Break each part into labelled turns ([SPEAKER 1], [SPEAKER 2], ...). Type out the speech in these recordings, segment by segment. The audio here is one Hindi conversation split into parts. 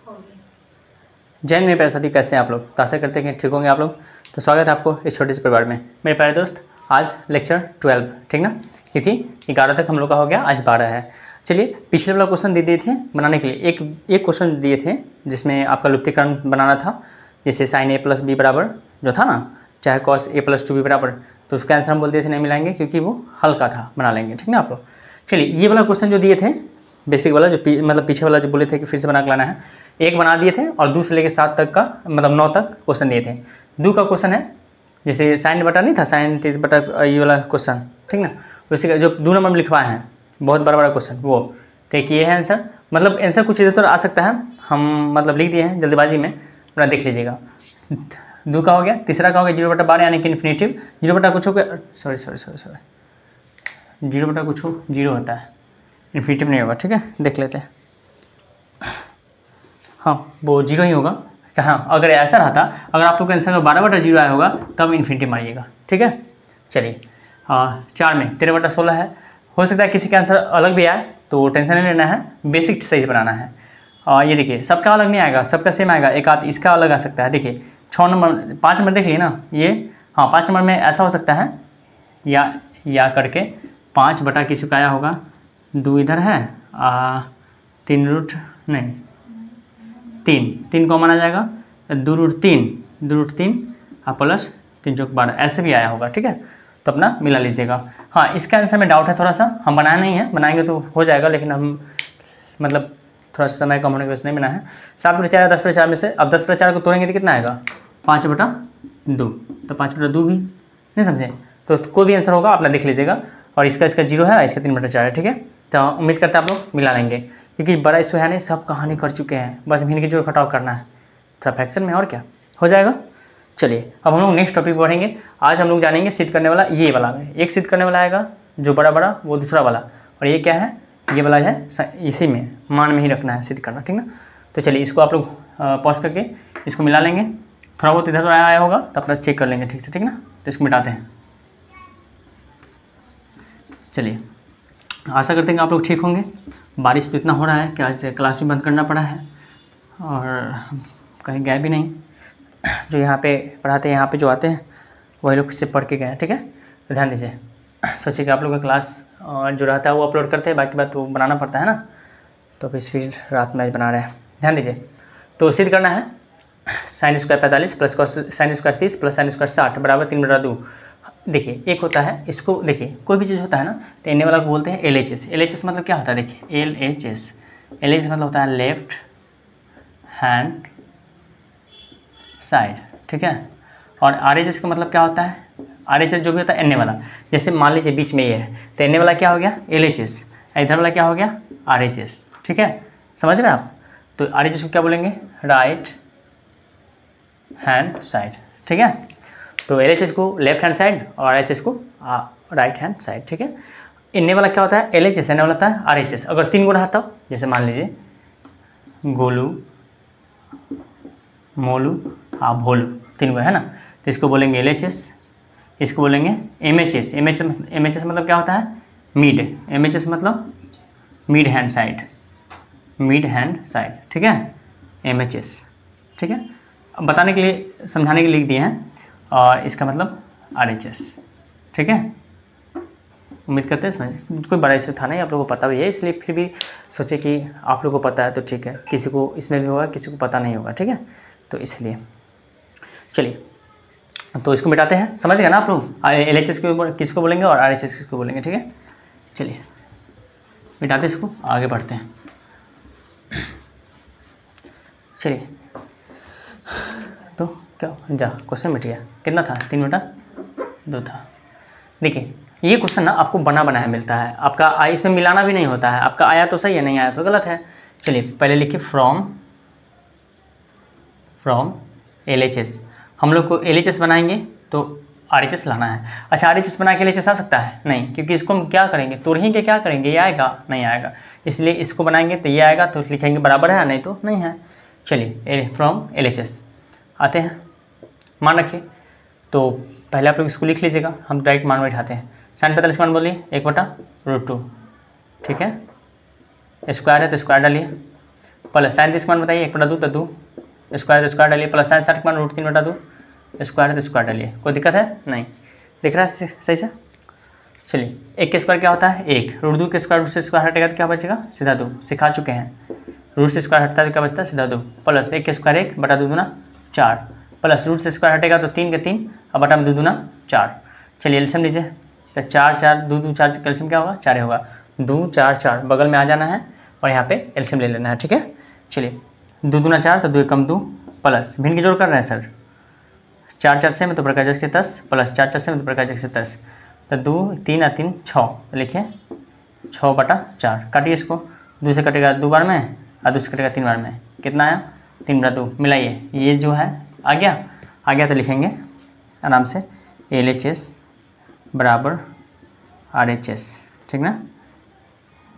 [SPEAKER 1] जय हिंद मेरे प्यारे साथी, कैसे हैं आप लोग। तो आशा करते हैं कि ठीक होंगे आप लोग। तो स्वागत है आपको इस छोटे से परिवार में। मेरे प्यारे दोस्त, आज लेक्चर 12, ठीक ना, क्योंकि 11 तक हम लोग का हो गया, आज 12 है। चलिए, पिछले वाला क्वेश्चन दे दिए थे बनाने के लिए, एक क्वेश्चन दिए थे जिसमें आपका लुप्तीकरण बनाना था। जैसे साइन ए प्लस बी बराबर जो था ना, चाहे कॉस ए प्लस 2b बराबर, तो उसका आंसर हम बोल दिए थे नहीं मिलाएंगे क्योंकि वो हल्का था, बना लेंगे, ठीक ना आप लोग। चलिए, ये वाला क्वेश्चन जो दिए थे बेसिक वाला, जो मतलब पीछे वाला जो बोले थे कि फिर से बना के लाना है, एक बना दिए थे और 2 से लेकर 7 तक का मतलब 9 तक क्वेश्चन दिए थे। 2 का क्वेश्चन है, जैसे साइन बटा नहीं था, साइन 30 बटा ये वाला क्वेश्चन, ठीक ना, उसी का जो 2 नंबर में लिखवाए हैं, बहुत बड़ा क्वेश्चन वो। तो एक ये है आंसर, मतलब आंसर कुछ इधर तो आ सकता है, हम मतलब लिख दिए हैं जल्दबाजी में, अपना देख लीजिएगा। 2 का हो गया। तीसरा का हो गया 0/12 यानी कि इन्फिनेटिव 0 बटा कुछ हो गया, सॉरी 0 बटा कुछ हो 0 होता है, इन्फिनेटिव नहीं होगा, ठीक है, देख लेते हैं। हाँ, वो 0 ही होगा। हाँ, अगर ऐसा रहा था, अगर आप लोग का आंसर 12/0 आया होगा तब इन्फिनिटी मारिएगा, ठीक है। चलिए, 4 में 13/16 है। हो सकता है किसी का आंसर अलग भी आए, तो टेंशन नहीं लेना है, बेसिक सही बनाना है। ये देखिए, सबका अलग नहीं आएगा, सबका सेम आएगा, एक आध इसका अलग आ सकता है। देखिए 6 नंबर 5 नंबर देख लिए ना ये, हाँ 5 नंबर में ऐसा हो सकता है, या करके 5 बटा किसी का आया होगा, 2 इधर है, 3 रूट नहीं 3 कॉमन आ जाएगा, 2 रूट 3 प्लस 3 चौक 12, ऐसे भी आया होगा, ठीक है। तो अपना मिला लीजिएगा। हाँ, इसका आंसर में डाउट है थोड़ा सा, हम बनाया नहीं है, बनाएंगे तो हो जाएगा, लेकिन हम मतलब थोड़ा सा समय कम होने की वजह से नहीं बना है। 7/4 10/4 में से, अब 10/4 को तोड़ेंगे तो कितना आएगा, 5/2, तो 5/2 भी नहीं समझे, तो कोई भी आंसर होगा अपना देख लीजिएगा। और इसका 0 है, इसका 3/4 है, ठीक है। तो उम्मीद करते हैं आप लोग मिला लेंगे, क्योंकि बड़ा इशू है नहीं, सब कहानी कर चुके हैं, बस भिन्न की जोड़ घटाव करना है थोड़ा फ्रैक्शन में, और क्या हो जाएगा। चलिए, अब हम लोग नेक्स्ट टॉपिक बढ़ेंगे। आज हम लोग जानेंगे सिद्ध करने वाला, ये वाला में एक सिद्ध करने वाला आएगा जो बड़ा वो दूसरा वाला, और ये क्या है, ये वाला है इसी में मान में ही रखना है सिद्ध करना, ठीक ना। तो चलिए, इसको आप लोग पॉज करके इसको मिला लेंगे। थोड़ा बहुत इधर आया होगा तो अपना चेक कर लेंगे ठीक से, ठीक ना। तो इसको मिटाते हैं। चलिए, आशा करते हैं कि आप लोग ठीक होंगे। बारिश तो इतना हो रहा है कि आज क्लास भी बंद करना पड़ा है, और कहीं गए भी नहीं। जो यहाँ पे पढ़ाते हैं, यहाँ पे जो आते हैं वही लोग से पढ़ के गए हैं, ठीक है। तो ध्यान दीजिए, सोचिए कि आप लोग का क्लास जो रहता है वो अपलोड करते हैं, बाकी बात वो बनाना पड़ता है ना, तो फिर रात में बना रहे हैं। ध्यान दीजिए, तो सिद्ध करना है sin² 45 plus sin² 30 plus sin² 60 बराबर 3/2। देखिए, एक होता है, इसको देखिए, कोई भी चीज़ होता है ना तो इन्हें वाला को बोलते हैं LHS। LHS मतलब क्या होता है, देखिए LHS मतलब होता है लेफ्ट हैंड साइड, ठीक है। और RHS का मतलब क्या होता है, RHS जो भी होता है एन्ने वाला, जैसे मान लीजिए बीच में ये है तो एन्ने वाला क्या हो गया LHS, इधर वाला क्या हो गया RHS, ठीक है, समझ रहे हैं आप। तो RHS को क्या बोलेंगे, राइट हैंड साइड, ठीक है। तो LHS को लेफ्ट हैंड साइड और RHS को राइट हैंड साइड, ठीक है। इन्ने वाला क्या होता है LHS, एन्ने वाला होता है RHS। अगर 3 गुना तब, जैसे मान लीजिए गोलू मोलू भोलू, 3 गुना है ना, तो इसको बोलेंगे LHS, इसको बोलेंगे MHS। MHS मतलब क्या होता है मिड, MHS मतलब मिड हैंड साइड, ठीक है, MHS, ठीक है। अब बताने के लिए, समझाने के लिए लिख दिए हैं, और इसका मतलब RHS, ठीक है। उम्मीद करते हैं समझ, कोई बड़ा इशू था नहीं, आप लोगों को पता भी है, इसलिए फिर भी सोचे कि आप लोगों को पता है तो ठीक है, किसी को इसमें भी होगा, किसी को पता नहीं होगा, ठीक है, तो इसलिए। चलिए, तो इसको मिटाते हैं, समझ गए ना आप लोग, LHS को किसको बोलेंगे और RHS किसको बोलेंगे, ठीक है। चलिए, मिटाते इसको, आगे बढ़ते हैं। चलिए, तो क्या क्वेश्चन मिट गया, कितना था 3/2 था। देखिए, ये क्वेश्चन ना आपको बनाया मिलता है, आपका इसमें मिलाना भी नहीं होता है, आपका आया तो सही है, नहीं आया तो गलत है। चलिए, पहले लिखिए फ्रॉम LHS। हम लोग को LHS बनाएंगे तो RHS लाना है। अच्छा, RHS बना के LHS आ सकता है नहीं, क्योंकि इसको हम क्या करेंगे, तोड़ेंगे क्या करेंगे, ये आएगा नहीं आएगा, इसलिए इसको बनाएंगे तो ये आएगा, तो लिखेंगे बराबर है, नहीं तो नहीं है। चलिए, फ्रॉम LHS आते हैं, मान रखिए। तो पहले आप लोग इसको लिख लीजिएगा, हम डायरेक्ट मान बैठाते हैं। sin 45 मान बोलिए 1/√2, ठीक है, स्क्वायर है तो स्क्वायर डालिए, प्लस साइन 30 का मान बताइए 1/2 तो 2 स्क्वायर तो स्क्वायर डालिए, प्लस साइन 60 का मान √3/2 स्क्वायर है तो स्क्वायर डालिए। कोई दिक्कत है नहीं, दिख रहा है सही से। चलिए 1 के स्क्वायर क्या होता है 1, √2 के स्क्वायर रूट से स्क्वायर हटेगा तो क्या बचेगा सीधा 2, सिखा चुके हैं। रूट से स्क्वायर हटता है तो क्या बचता है सीधा 2, प्लस 1 के स्क्वायर 1 बटा 2 दूना 4, प्लस रूट से स्क्वायर हटेगा तो 3 के 3 और बटा में 2 दूना 4। चलिए एल्सियम लीजिए, तो 4 4 2 2 4 कैल्शियम क्या होगा 4 होगा, 2 4 4 बगल में आ जाना है और यहाँ पे एल्सियम ले लेना है, ठीक है। चलिए 2 दूना 4 तो 2 कम 2, प्लस भिन्न की जोड़ कर रहे हैं सर, 4 4 से में तो प्रकाशक से 10 प्लस 4 4 से में तो प्रकाशक से 10, तो 2 3 और 3 6, लिखिए 6/4 काटिए इसको, 2 से कटेगा 2 बार में और 2 से कटेगा 3 बार में, कितना आया 3/2 मिलाइए, ये जो है आ गया तो लिखेंगे आराम से LHS बराबर RHS, ठीक ना,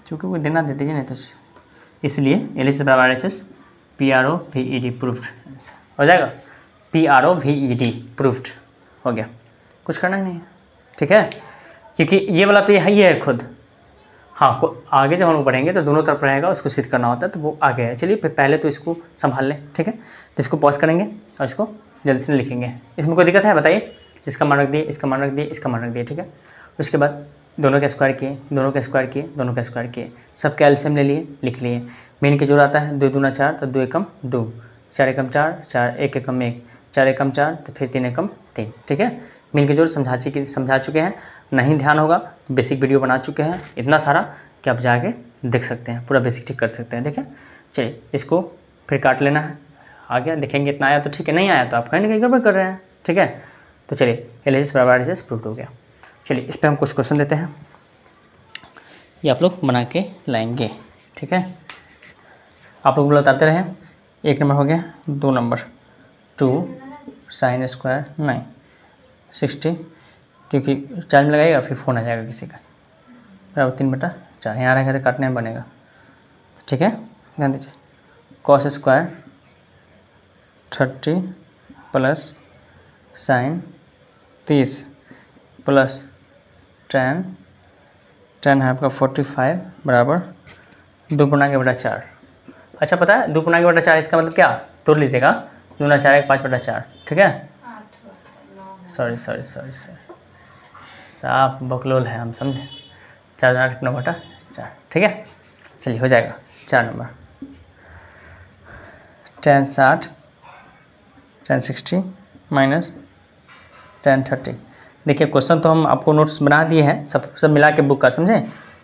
[SPEAKER 1] चूँकि वो देना दे दीजिए नहीं तो इसलिए LHS बराबर RHS PROVED प्रूफ्ड हो जाएगा, PROVED प्रूफ्ड हो गया, कुछ करना ही नहीं है, ठीक है, क्योंकि ये वाला तो यही है खुद। हाँ आगे जब हम बढ़ेंगे तो दोनों तरफ रहेगा, उसको सिद्ध करना होता है तो वो आगे है। चलिए पहले तो इसको संभाल लें, ठीक है, तो इसको पॉज करेंगे और इसको जल्दी से लिखेंगे। इसमें कोई दिक्कत है बताइए, इसका मान रख दिए, इसका मान रख दिए, इसका मान रख दिए, ठीक है। उसके बाद दोनों के स्क्वायर किए, दोनों के स्क्वायर किए, दोनों के स्क्वायर किए, सब एल्सियम ले लिए, लिख लिए। मीन के जोड़ आता है 2 दूना 4 तो 2 एकम 2, 4 एकम 4 4 1 एकम 1 4 एकम 4 तो फिर 3 एकम 3, ठीक है। मीन के जोड़ समझा चुके हैं, नहीं ध्यान होगा तो बेसिक वीडियो बना चुके हैं इतना सारा कि आप जाके देख सकते हैं, पूरा बेसिक ठीक कर सकते हैं, ठीक है। चलिए इसको फिर काट लेना है, आ गया, देखेंगे इतना आया तो ठीक है, नहीं आया तो आप कहीं ना कहीं गड़बड़ कर रहे हैं, ठीक है। तो चलिए LHS बराबर RHS प्रूफ हो गया। चलिए इस पर हम कुछ क्वेश्चन देते हैं, ये आप लोग बना के लाएंगे, ठीक है। आप लोग बताते रहे। 1 नंबर हो गया, 2 नंबर 2 sin स्क्वायर 9 60, क्योंकि चार्ज में लगाएगा फिर फ़ोन आ जाएगा किसी का, बराबर 3/4 यहाँ रहेगा तो काटने में बनेगा, ठीक है, ध्यान दीजिए। cos square 30 plus sin 30 plus tan है आपका 45 बराबर 2/4। अच्छा पता है 2/4 इसका मतलब क्या, तोड़ लीजिएगा, 2 4 1 5/4, ठीक है। सॉरी साफ बकलोल है हम, समझे, 4 8 9/4, ठीक है। चलिए हो जाएगा 4 number tan 60 tan 60 minus tan 30। देखिए क्वेश्चन तो हम आपको नोट्स बना दिए हैं, सब मिला के बुक कर, समझे,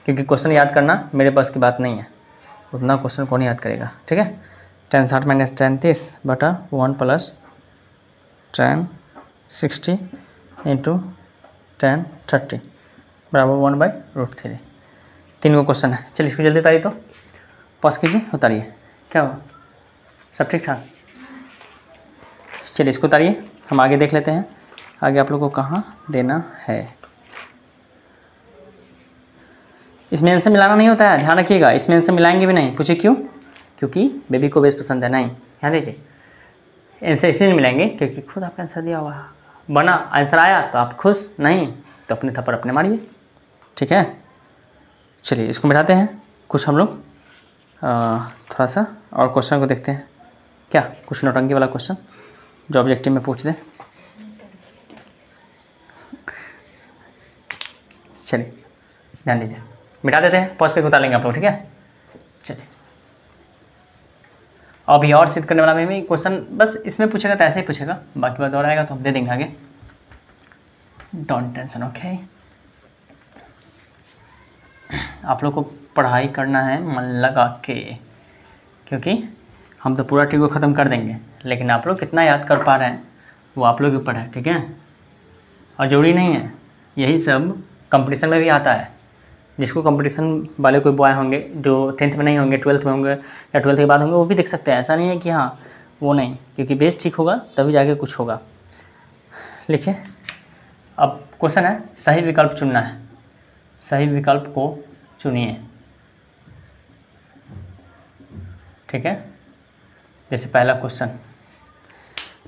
[SPEAKER 1] क्योंकि क्वेश्चन याद करना मेरे पास की बात नहीं है, उतना क्वेश्चन कौन याद करेगा, ठीक है। tan 60 minus tan 30/1 plus tan 60 into tan 30 बराबर 1/√3। 3 को क्वेश्चन है। चलिए इसको जल्दी उतारिए, तो पॉज कीजिए, उतारिए, क्या हुआ, सब ठीक ठाक। चलिए इसको उतारिए, हम आगे देख लेते हैं, आगे आप लोग को कहाँ देना है। इसमें आंसर मिलाना नहीं होता है, ध्यान रखिएगा, इसमें आंसर मिलाएंगे भी नहीं, पूछिए क्यों, क्योंकि बेबी को बेस पसंद है, नहीं, ध्यान दीजिए। आंसर इसलिए नहीं मिलाएंगे क्योंकि खुद आपका आंसर दिया हुआ बना, आंसर आया तो आप खुश, नहीं तो अपने थप्पड़ अपने मारिए, ठीक है। चलिए इसको मिटाते हैं, कुछ हम लोग थोड़ा सा और क्वेश्चन को देखते हैं, क्या कुछ नौटंकी वाला क्वेश्चन जो ऑब्जेक्टिव में पूछ दे। चलिए ध्यान दीजिए, मिटा देते हैं, पॉज करके उतार लेंगे आप लोग, ठीक है। चलिए अभी और सिद्ध करने वाला में भी क्वेश्चन बस इसमें पूछेगा तो ऐसे ही पूछेगा, बाकी बात और आएगा तो हम दे देंगे आगे, डोंट टेंशन, ओके। आप लोग को पढ़ाई करना है मन लगा के, क्योंकि हम तो पूरा ट्री को ख़त्म कर देंगे, लेकिन आप लोग कितना याद कर पा रहे हैं वो आप लोग के ऊपर है, ठीक है। और जरूरी नहीं है, यही सब कंपटीशन में भी आता है। जिसको कंपटीशन वाले कोई बॉय होंगे जो 10th में नहीं होंगे, 12th में होंगे या 12th के बाद होंगे, वो भी देख सकते हैं, ऐसा नहीं है कि हाँ वो नहीं, क्योंकि बेस ठीक होगा तभी जाके कुछ होगा। लिखिए, अब क्वेश्चन है सही विकल्प चुनना है, सही विकल्प को चुनिए, ठीक है। जैसे पहला क्वेश्चन,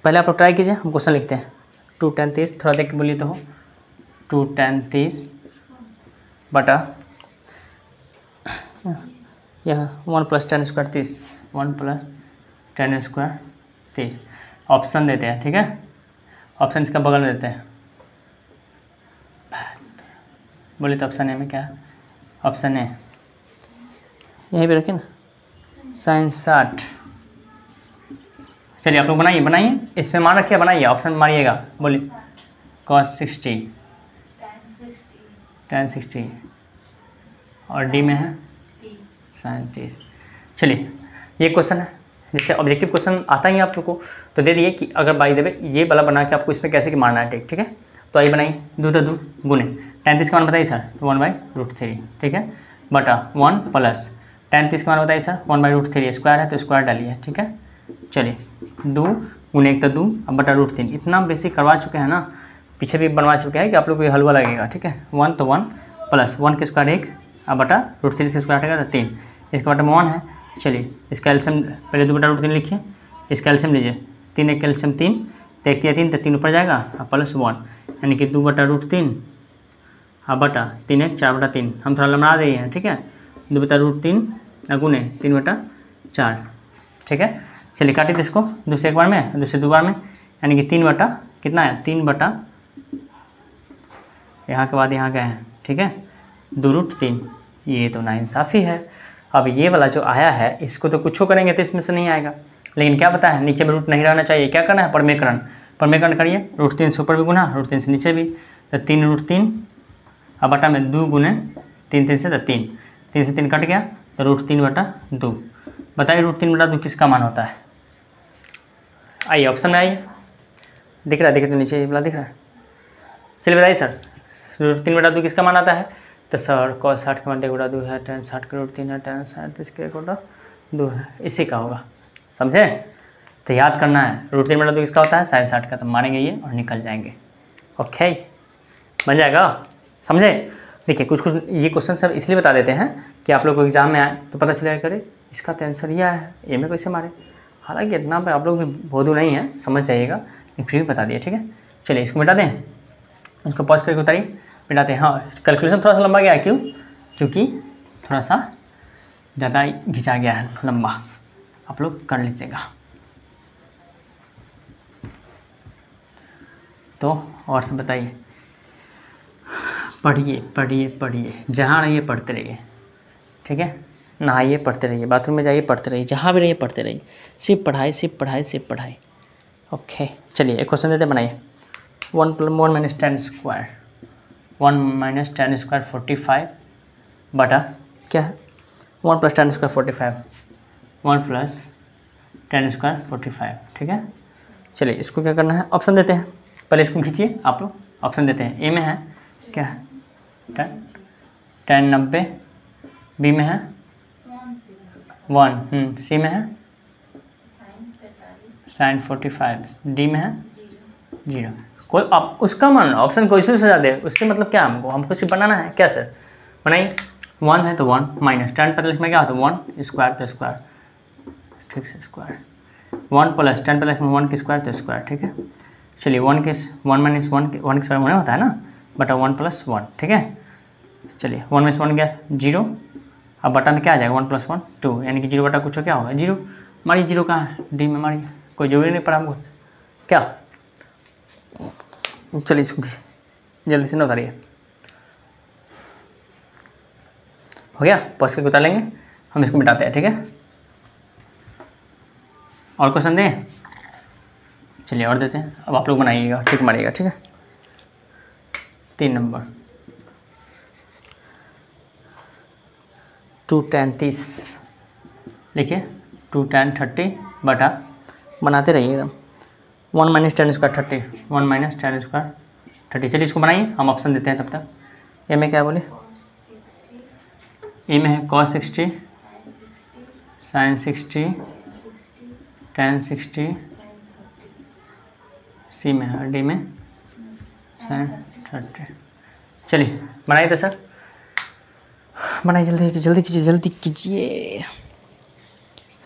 [SPEAKER 1] पहले आप लोग ट्राई कीजिए, हम क्वेश्चन लिखते हैं। 2 tan 30, थोड़ा देख के बोलिए तो हो, 2 tan 30 बटा यह 1 plus tan square 30, 1 plus ten square 30। Option देते हैं, ठीक है, ऑप्शन इसका बगल में देते हैं। बोलिए तो ऑप्शन ए में क्या है? ऑप्शन ए यहीं पे रखिए ना, साइन 60। चलिए आप लोग बनाइए, इसमें मान रखिए, बनाइए, ऑप्शन मारिएगा, बोलिए। cos 60, tan 60 और डी में है साइन 30। चलिए ये क्वेश्चन है, जैसे ऑब्जेक्टिव क्वेश्चन आता ही है आप लोग को, तो दे दिए कि अगर बाई देवे ये वाला बना के आपको इसमें कैसे कि मारना है, ठीक है। तो आइए बनाइए, दो तो दो गुने tan 30 का मान बताइए सर, 1/√3, ठीक है, बटा 1 प्लस tan 30 का मान बताइए सर, 1/√3 स्क्वायर है तो स्क्वायर डालिए, ठीक है। चलिए 2 गुने 1 तो 2 अब बटा √3, इतना बेसिक करवा चुके हैं ना, पीछे भी बनवा चुके हैं कि आप लोग को ये हलवा लगेगा, ठीक है। 1 तो 1 प्लस 1 के स्क्वायर 1 अब बटा √3 से स्क्वायर हटेगा तो 3, इसका बटा में 1 है। चलिए इसका एल्शियम पहले 2 बटा √3 लिखिए, इसका एल्शियम लीजिए, 3 एक एल्शियम 3, तो 1 3 तो 3 ऊपर जाएगा और प्लस 1, यानी कि 2 बटा √3 अब बटा 3 1 4 बटा 3, हम थोड़ा लमड़ा दे हैं, ठीक है। 2 बटा √3 गुने 3 बटा 4, ठीक है। चलिए काटिए इसको, दूसरे एक बार में दूसरे 2 बार में, यानी कि 3 बटा कितना है, 3 बटा यहाँ के बाद यहाँ गए हैं, ठीक है, 2√3, ये तो नाइंसाफ़ी है। अब ये वाला जो आया है इसको तो कुछ करेंगे तो इसमें से नहीं आएगा, लेकिन क्या पता है नीचे में रूट नहीं रहना चाहिए, क्या करना है, परमेकरण करिए, √3 से ऊपर भी गुना, √3 से नीचे भी, तो 3√3 अब बटा में 2 गुने 3 3 से तो 3, 3 से 3 कट गया तो √3 बटा 2। बताइए √3 बटा 2 किसका मान होता है? आइए ऑप्शन में आइए, दिख रहा है, दिख रहा है नीचे ये वाला दिख रहा है। चलिए बताइए सर √3 बटा 2 किसका मान आता है? तो सर cos 60 का मान 1 बटा 2 है, tan 60 का √3 है, tan 37 का 1 बटा 2 है, इसी का होगा, समझे। तो याद करना है √3 बटा 2 किसका होता है, sin 60 का, तो मानेंगे ये और निकल जाएंगे, ओके, बन जाएगा, समझे। देखिए कुछ कुछ ये क्वेश्चन सब इसलिए बता देते हैं कि आप लोग को एग्जाम में आए तो पता चलेगा, करे इसका तो आंसर यह है, ये में कैसे मारे। हालांकि इतना पे आप लोग भी बोधू नहीं है, समझ जाइएगा, लेकिन फिर भी बता दिए, ठीक है। चलिए इसको मिटा दें, उसको पॉज करके उतारिए, मिटाते हैं। हाँ कैलकुलेशन थोड़ा सा लंबा गया है, क्यों? क्योंकि थोड़ा सा ज़्यादा घिंचा गया है, लंबा, आप लोग कर लीजिएगा। तो और सब बताइए, पढ़िए पढ़िए पढ़िए, जहाँ रहिए पढ़ते रहिए, ठीक है। नहाइए पढ़ते रहिए, बाथरूम में जाइए पढ़ते रहिए, जहाँ भी रहिए पढ़ते रहिए, सिर्फ पढ़ाई सिर्फ पढ़ाई सिर्फ पढ़ाई, ओके। चलिए एक क्वेश्चन देते, बनाइए। 1 + 1 - tan स्क्वायर, 1 - tan स्क्वायर 45 बटा क्या है, 1 + tan स्क्वायर 45, 1 + tan स्क्वायर 45, ठीक है। चलिए इसको क्या करना है, ऑप्शन देते हैं, पहले इसको खींचिए आप लोग, ऑप्शन देते हैं। ए में है क्या है, tan 90, बी में है 1, सी में है sin 45, डी में है 0। कोई आप उसका मान ऑप्शन कोई से सजा दे, उससे मतलब क्या, हमको सिर्फ बनाना है क्या सर, बनाइए। 1 है तो 1 माइनस tan 45 में क्या होता है, 1 स्क्वायर तो स्क्वायर, ठीक से स्क्वायर, 1 प्लस tan 45 में 1 के स्क्वायर तो स्क्वायर, ठीक है। चलिए 1 के 1 माइनस 1 के 1 के स्क्वायर 1 होता है ना, बटा 1 + 1, ठीक है। चलिए 1 में से 1 गया 0, अब बटा में क्या आ जाएगा, 1 + 1 2, यानी कि 0 बटा कुछ क्या होगा 0। मारिए 0 कहाँ है, डी में मारिए, कोई जरूरी नहीं पड़ा हमको क्या। चलिए इसको जल्दी से ना उतारिए, हो गया, पॉज करके उतार लेंगे, हम इसको मिटाते हैं, ठीक है। और क्वेश्चन दें, चलिए और देते हैं, अब आप लोग बनाइएगा, ठीक मारिएगा, ठीक है। 3 नंबर 2 tan 30 लिखिए, 2 tan 30 बटा, बनाते रहिए एकदम, 1 - tan स्क्वायर 30, 1 - tan स्क्वायर 30। चलिए इसको बनाइए, हम ऑप्शन देते हैं तब तक। ए में क्या बोले, ए में है cos 60, sin 60, tan 60, सी में है, डी में sin 30। चलिए बनाइए तो सर, बनाइए, जल्दी कीजिए, जल्दी कीजिए।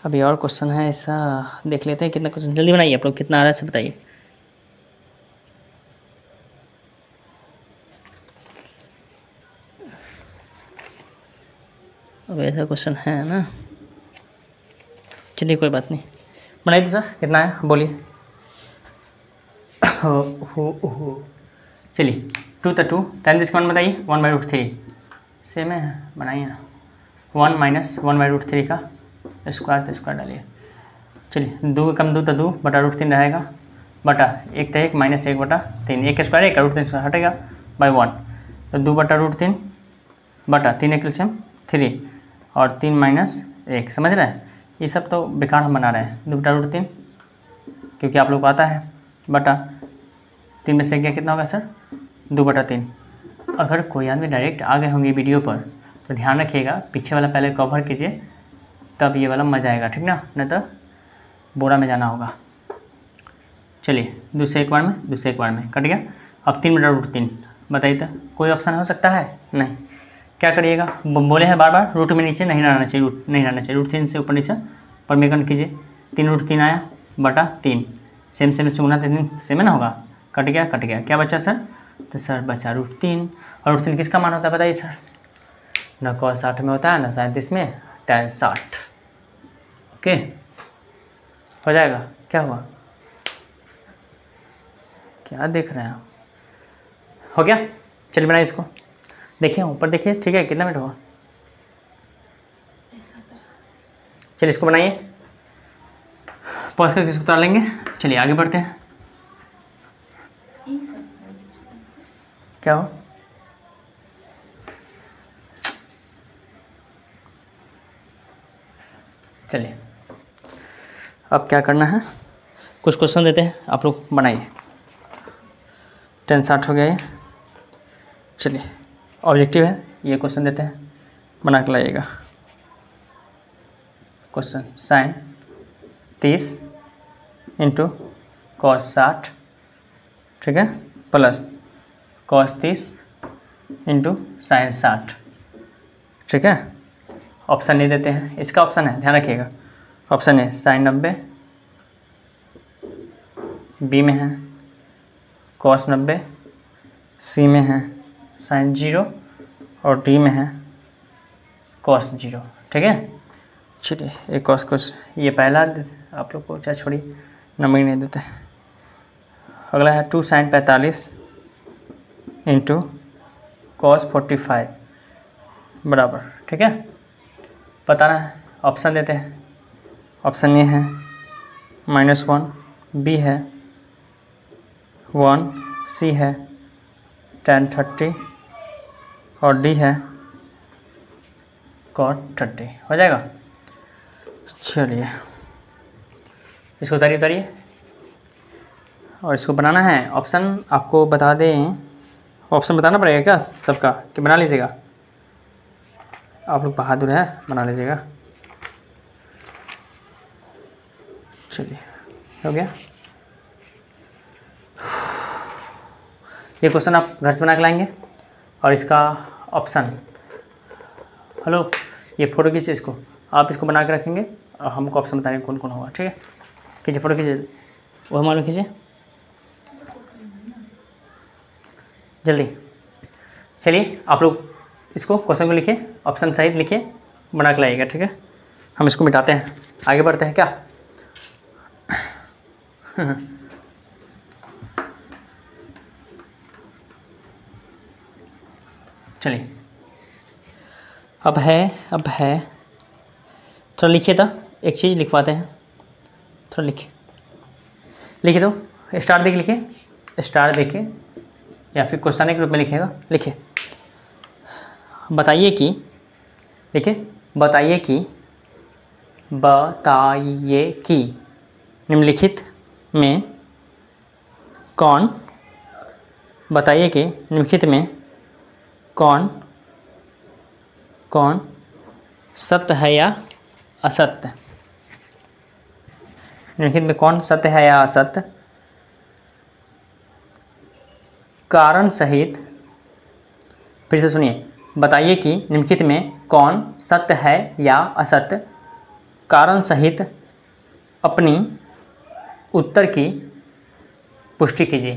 [SPEAKER 1] अभी और क्वेश्चन है ऐसा, देख लेते हैं कितना क्वेश्चन, जल्दी बनाइए आप लोग, कितना आ रहा है सब बताइए। अब ऐसा क्वेश्चन है ना, चलिए कोई बात नहीं, बनाइए तो सर कितना है बोलिए। हो चलिए 2 तो 2 10 इसका मान बताइए 1/√3 सेम है, बनाइए ना। 1 - 1/√3 का स्क्वायर तो स्क्वायर डालिए। चलिए 2 कम 2 तो 2 बटा √3 रहेगा, बटा 1 तो 1 - 1/3 1 स्क्वायर 1 √3 स्क्वायर हटेगा बाई 1, तो 2 बटा √3 बटा 3 एक एल्शियम 3 और 3 - 1, समझ रहे हैं। ये सब तो बेकार हम बना रहे हैं। 2 बटा √3 क्योंकि आप लोग को आता है, बटा 3 में से गया कितना होगा सर 2 बटा 3। अगर कोई आदमी डायरेक्ट आ गए होंगे वीडियो पर तो ध्यान रखिएगा पीछे वाला पहले कवर कीजिए, तब ये वाला मज़ा आएगा, ठीक ना, नहीं तो बोरा में जाना होगा। चलिए दूसरे एक बार में कट गया। अब 3 बटा √3 बताइए तो कोई ऑप्शन हो सकता है नहीं। क्या करिएगा, बोले हैं बार बार रूट में नीचे नहीं रहना चाहिए, रूट नहीं रहना चाहिए, √3 से ऊपर नीचे परमेकन कीजिए। 3 √3 आया बटा 3 सेम से गुना 3 सेम ना होगा, कट गया क्या बचा सर, तो सर बचा √3। और √3 किसका मान होता है बताइए सर, ना cos 60 में होता है ना 37 में tan 60। ओके हो जाएगा, क्या हुआ, क्या देख रहे हैं आप, हो गया। चलिए बनाइए इसको, देखिए ऊपर देखिए, ठीक है कितना मिनट हुआ। चलिए इसको बनाइए, पॉज करके इसको उतार लेंगे। चलिए आगे बढ़ते हैं। क्या हो, चलिए अब क्या करना है, कुछ क्वेश्चन देते हैं, आप लोग बनाइए। tan 60 हो गया ये। चलिए ऑब्जेक्टिव है, ये क्वेश्चन देते हैं, बना के लाइएगा। क्वेश्चन sin 30 × cos 60, ठीक है, प्लस cos 30 × sin 60, ठीक है। ऑप्शन नहीं देते हैं, इसका ऑप्शन है ध्यान रखिएगा, ऑप्शन है sin 90, बी में है cos 90, सी में है sin 0 और डी में है cos 0, ठीक है। चलिए एक cos ये पहला आप लोग को चाहे छोड़िए, नंबर ही नहीं देते। अगला है 2 sin 45 × cos 45 बराबर, ठीक है, बताना है। ऑप्शन देते हैं, ऑप्शन ए है -1, बी है 1, सी है tan 30 और डी है cot 30, हो जाएगा। चलिए इसको उतारिए और इसको बनाना है। ऑप्शन आपको बता दें, ऑप्शन बताना पड़ेगा क्या सबका, कि बना लीजिएगा, आप लोग बहादुर है, बना लीजिएगा। चलिए हो गया। ये क्वेश्चन आप घर से बना के लाएंगे और इसका ऑप्शन, हेलो ये फ़ोटो खींचिए, इसको आप इसको बना के रखेंगे और हमको ऑप्शन बताएंगे कौन कौन होगा, ठीक है। खींचिए फ़ोटो खींचिए, वो मालूम कीजिए जल्दी। चलिए आप लोग इसको क्वेश्चन को लिखिए, ऑप्शन सहित लिखिए, बना के लाइएगा, ठीक है। हम इसको मिटाते हैं, आगे बढ़ते हैं क्या। चलिए अब है थोड़ा लिखिए था, एक चीज़ लिखवाते हैं, थोड़ा लिखिए तो स्टार देख लिखिए, स्टार देखिए या फिर क्वेश्चन के रूप में लिखिएगा। लिखिए बताइए कि निम्नलिखित में कौन, बताइए कि निम्नलिखित में कौन सत्य है या असत्य, निम्नलिखित में कौन सत्य है या असत्य, कारण सहित, फिर से सुनिए, बताइए कि निम्नलिखित में कौन सत्य है या असत्य, कारण सहित अपनी उत्तर की पुष्टि कीजिए।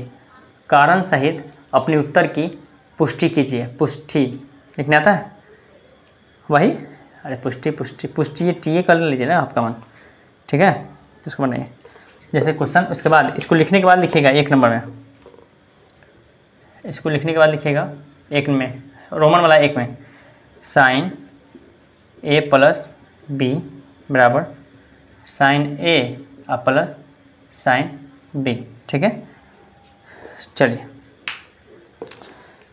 [SPEAKER 1] कारण सहित अपने उत्तर की पुष्टि कीजिए। पुष्टि लिखना आता है वही, अरे पुष्टि ये टी कर लीजिए ना आपका मन, ठीक है, तो इसको बनाइए जैसे क्वेश्चन। उसके बाद इसको लिखने के बाद लिखिएगा 1 नंबर में, इसको लिखने के बाद लिखिएगा 1 में, रोमन वाला 1 में, साइन ए प्लस बी बराबर साइन ए प्लस साइन बी। ठीक है, चलिए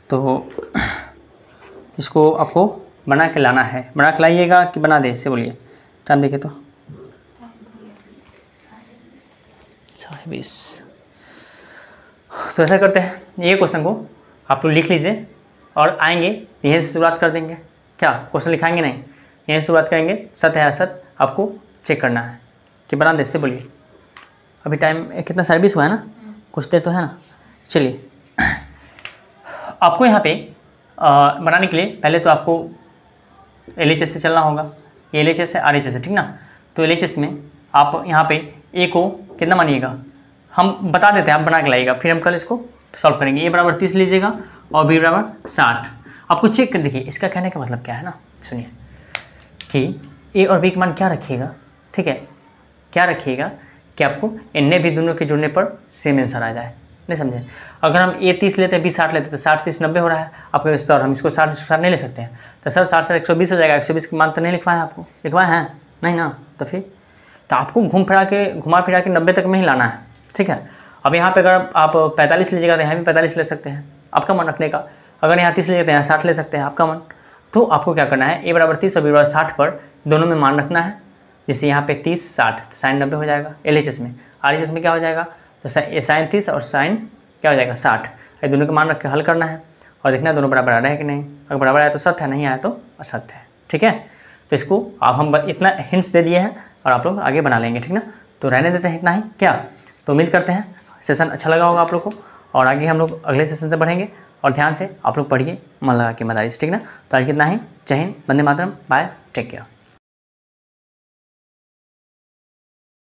[SPEAKER 1] तो इसको आपको बना के लाना है। बना के लाइएगा कि बना दे, इससे बोलिए। टाइम देखिए तो 20:30। तो ऐसा करते हैं, ये क्वेश्चन को आप लोग लिख लीजिए और आएंगे यहीं से शुरुआत कर देंगे। क्या क्वेश्चन लिखाएंगे नहीं, यहीं से शुरुआत करेंगे। सत्य है असत आपको चेक करना है कि बना दे, इससे बोलिए। अभी टाइम कितना 20:30 हुआ है ना, कुछ देर तो है ना। चलिए आपको यहाँ पे बनाने के लिए पहले तो आपको LHS से चलना होगा। ये LHS है RHS है, ठीक ना। तो LHS में आप यहाँ पे A को कितना मानिएगा, हम बता देते हैं, आप बना के लाइएगा, फिर हम कल इसको सॉल्व करेंगे। A बराबर 30 लीजिएगा और B बराबर 60। आपको चेक कर देखिए, इसका कहने का मतलब क्या है ना, सुनिए कि A और B का मान क्या रखिएगा। ठीक है, क्या रखिएगा कि आपको इनने भी दोनों के जुड़ने पर सेम आंसर आ जाए। नहीं समझे, अगर हम A 30 लेते हैं B 60 लेते हैं तो 60 30 90 हो रहा है आपको। सर हम इसको 60 नहीं ले सकते हैं, तो सर 60 से 120 हो जाएगा। 120 के मान तो नहीं लिखवाए आपको, लिखवाए हैं नहीं ना, तो फिर तो आपको घुमा फिरा के 90 तक में ही लाना है। ठीक है, अब यहाँ पे अगर आप 45 लीजिएगा तो यहाँ भी 45 ले सकते हैं, आपका मन रखने का। अगर यहाँ 30 लीजिएगा तो यहाँ 60 ले सकते हैं, आपका मन। तो आपको क्या करना है, A बराबर 30 और B बराबर 60 पर दोनों में मान रखना है। जैसे यहाँ पे 30 60 तो साइन 90 हो जाएगा LHS में। RHS में क्या हो जाएगा, तो साइन 30 और साइन क्या हो जाएगा 60। ये दोनों के मान रख के हल करना है और देखना है दोनों बराबर आ रहा है कि नहीं। अगर बराबर आया तो सत्य है, नहीं आया तो असत्य है। ठीक है, तो इसको आप हम इतना हिंट्स दे दिए हैं और आप लोग आगे बना लेंगे। ठीक ना, तो रहने देते हैं इतना ही क्या। तो उम्मीद करते हैं सेशन अच्छा लगा होगा आप लोग को, और आगे हम लोग अगले सेशन से बढ़ेंगे। और ध्यान से आप लोग पढ़िए, मन लगा के मदारी से। ठीक ना, तो आज कितना ही। जय Hind, Vande Mataram, bye, take care.